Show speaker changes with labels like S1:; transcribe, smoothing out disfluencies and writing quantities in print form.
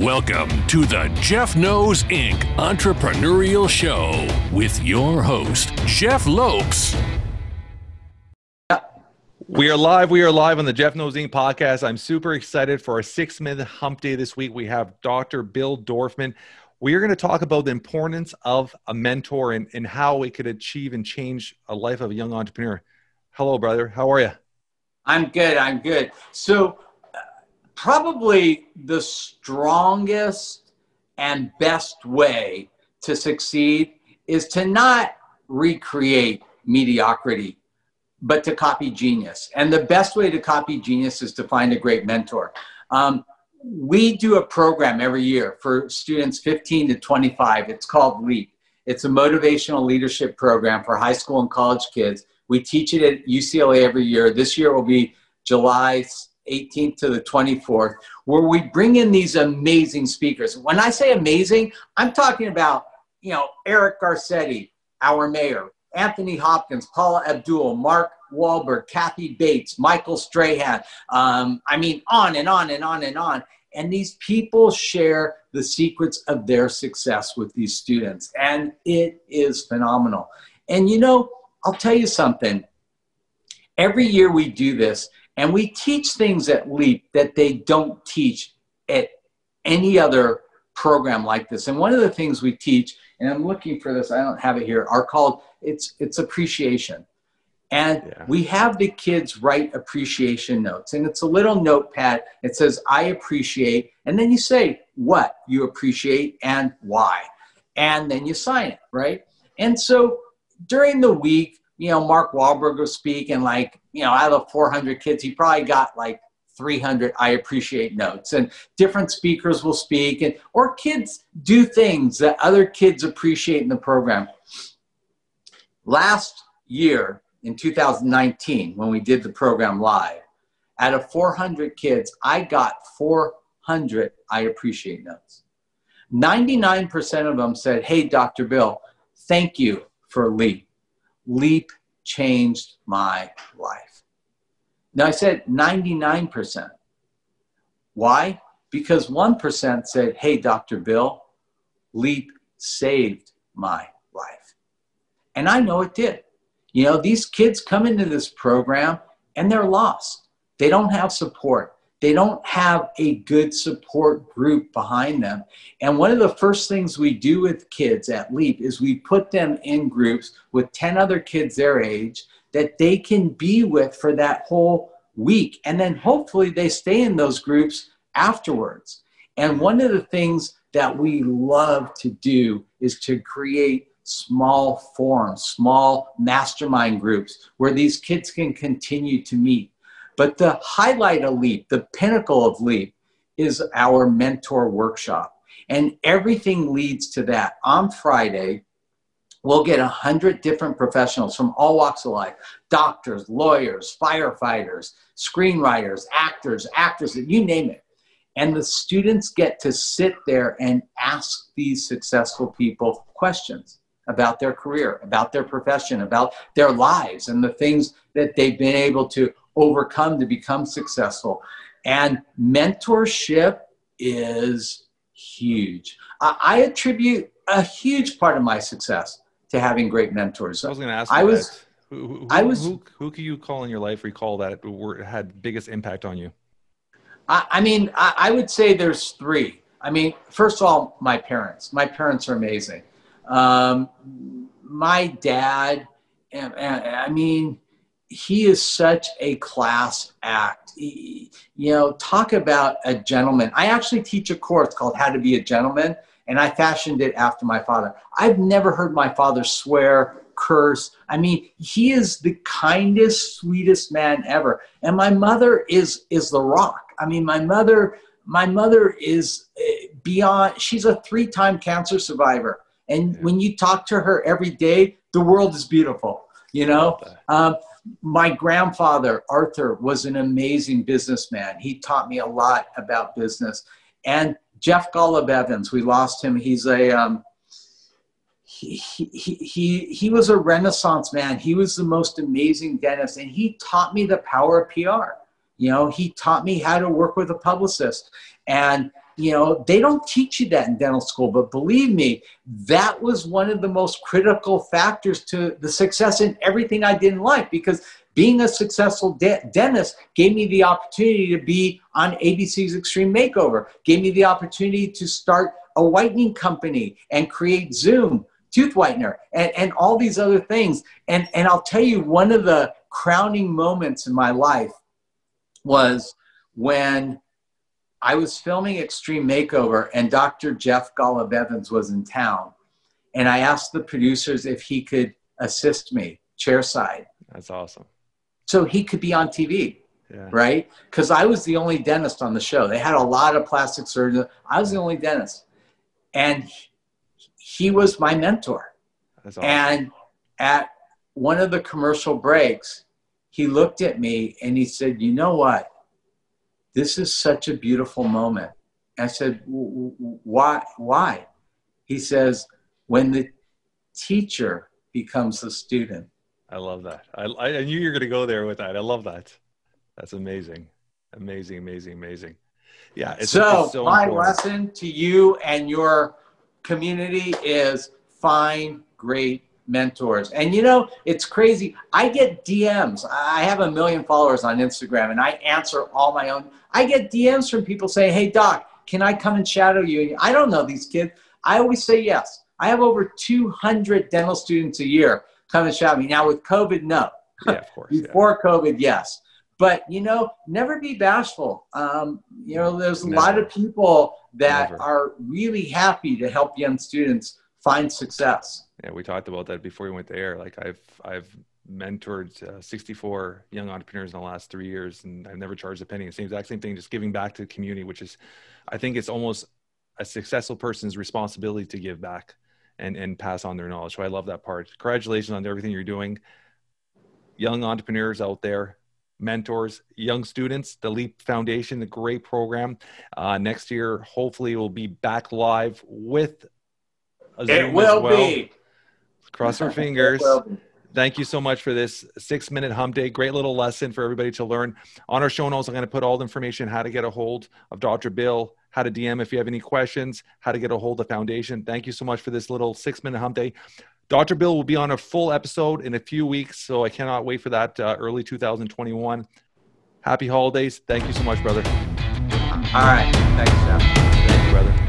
S1: Welcome to the Jeff Knows Inc. Entrepreneurial Show with your host, Jeff Lopes.
S2: We are live on the Jeff Knows Inc. podcast. I'm super excited for our 6-minute hump day this week. We have Dr. Bill Dorfman. We are going to talk about the importance of a mentor and how it could achieve and change a life of a young entrepreneur. Hello, brother. How are you?
S3: I'm good. So probably the strongest and best way to succeed is to not recreate mediocrity, but to copy genius. And the best way to copy genius is to find a great mentor. We do a program every year for students 15 to 25. It's called LEAP. It's a motivational leadership program for high school and college kids. We teach it at UCLA every year. This year will be July 18th to the 24th, where we bring in these amazing speakers. When I say amazing, I'm talking about, Eric Garcetti, our mayor, Anthony Hopkins, Paula Abdul, Mark Wahlberg, Kathy Bates, Michael Strahan. On and on and on and on. And these people share the secrets of their success with these students. And it is phenomenal. And I'll tell you something. Every year we do this, and we teach things at LEAP that they don't teach at any other program like this. And one of the things we teach, and I'm looking for this, I don't have it here, are called, it's appreciation. And we have the kids write appreciation notes. And it's a little notepad. It says, I appreciate. And then you say what you appreciate and why. And then you sign it, right? And so during the week, Mark Wahlberg will speak, and out of 400 kids, he probably got 300 I appreciate notes, and different speakers will speak, or kids do things that other kids appreciate in the program. Last year in 2019, when we did the program live, out of 400 kids, I got 400 I appreciate notes. 99% of them said, hey, Dr. Bill, thank you for LEAP. LEAP changed my life. Now I said 99%. Why? Because 1% said, hey, Dr. Bill, LEAP saved my life. And I know it did. These kids come into this program and they're lost. They don't have support. They don't have a good support group behind them. And one of the first things we do with kids at LEAP is we put them in groups with 10 other kids their age that they can be with for that whole week. And then hopefully they stay in those groups afterwards. And one of the things that we love to do is to create small forums, small mastermind groups where these kids can continue to meet. But the highlight of LEAP, the pinnacle of LEAP, is our mentor workshop. And everything leads to that. On Friday, we'll get 100 different professionals from all walks of life: doctors, lawyers, firefighters, screenwriters, actors, you name it. And the students get to sit there and ask these successful people questions about their career, about their profession, about their lives, and the things that they've been able to overcome to become successful. And mentorship is huge. I attribute a huge part of my success to having great mentors.
S2: I was going to ask you who can you call in your life recall that had biggest impact on you?
S3: I would say there's 3. First of all, my parents. My parents are amazing. My dad, he is such a class act. Talk about a gentleman. I actually teach a course called How to Be a Gentleman, and I fashioned it after my father. I've never heard my father swear, curse. He is the kindest, sweetest man ever. And my mother is the rock. My mother is beyond, she's a 3-time cancer survivor. And when you talk to her every day, the world is beautiful, My grandfather, Arthur, was an amazing businessman. He taught me a lot about business. And Jeff Evans, we lost him. He's a he was a Renaissance man. He was the most amazing dentist, and he taught me the power of PR. He taught me how to work with a publicist. And you know, they don't teach you that in dental school, but believe me, that was one of the most critical factors to the success in everything I did in life, because being a successful dentist gave me the opportunity to be on ABC's Extreme Makeover, gave me the opportunity to start a whitening company and create Zoom tooth whitener and all these other things. And I'll tell you, one of the crowning moments in my life was when I was filming Extreme Makeover and Dr. Jeff Lopes was in town. And I asked the producers if he could assist me chairside.
S2: That's awesome.
S3: So he could be on TV, right? Because I was the only dentist on the show. They had a lot of plastic surgeons. I was the only dentist. And he was my mentor. That's awesome. And at one of the commercial breaks, he looked at me and he said, you know what? This is such a beautiful moment. I said, why? Why? He says, when the teacher becomes the student.
S2: I love that. I knew you were going to go there with that. I love that. That's amazing. Amazing, amazing, amazing. Yeah. It's so my important
S3: lesson to you and your community is find great mentors. And you know, it's crazy. I get DMs. I have 1 million followers on Instagram and I answer all my own. I get DMs from people saying, hey doc, can I come and shadow you? I don't know these kids. I always say yes. I have over 200 dental students a year come and shadow me. Now with COVID, no.
S2: Yeah, of course.
S3: Before COVID, yes. But, you know, never be bashful. You know, there's a lot of people that are really happy to help young students find success.
S2: Yeah, we talked about that before we went to air. Like I've mentored 64 young entrepreneurs in the last 3 years, and I've never charged a penny. It's the exact same thing, just giving back to the community, which is, I think it's almost a successful person's responsibility to give back and pass on their knowledge. So I love that part. Congratulations on everything you're doing. Young entrepreneurs out there, mentors, young students, the LEAP Foundation, the great program. Next year, hopefully we'll be back live with a Zoom
S3: it will
S2: as well.
S3: Be.
S2: Cross our fingers. Thank you so much for this 6-minute hump day. Great little lesson for everybody to learn. On our show notes, I'm going to put all the information, how to get a hold of Dr. Bill, how to DM if you have any questions, how to get a hold of the foundation. Thank you so much for this little 6-minute hump day. Dr. Bill will be on a full episode in a few weeks, so I cannot wait for that early 2021. Happy holidays. Thank you so much, brother.
S3: All right. Thanks, Jeff.
S2: Thank you, brother.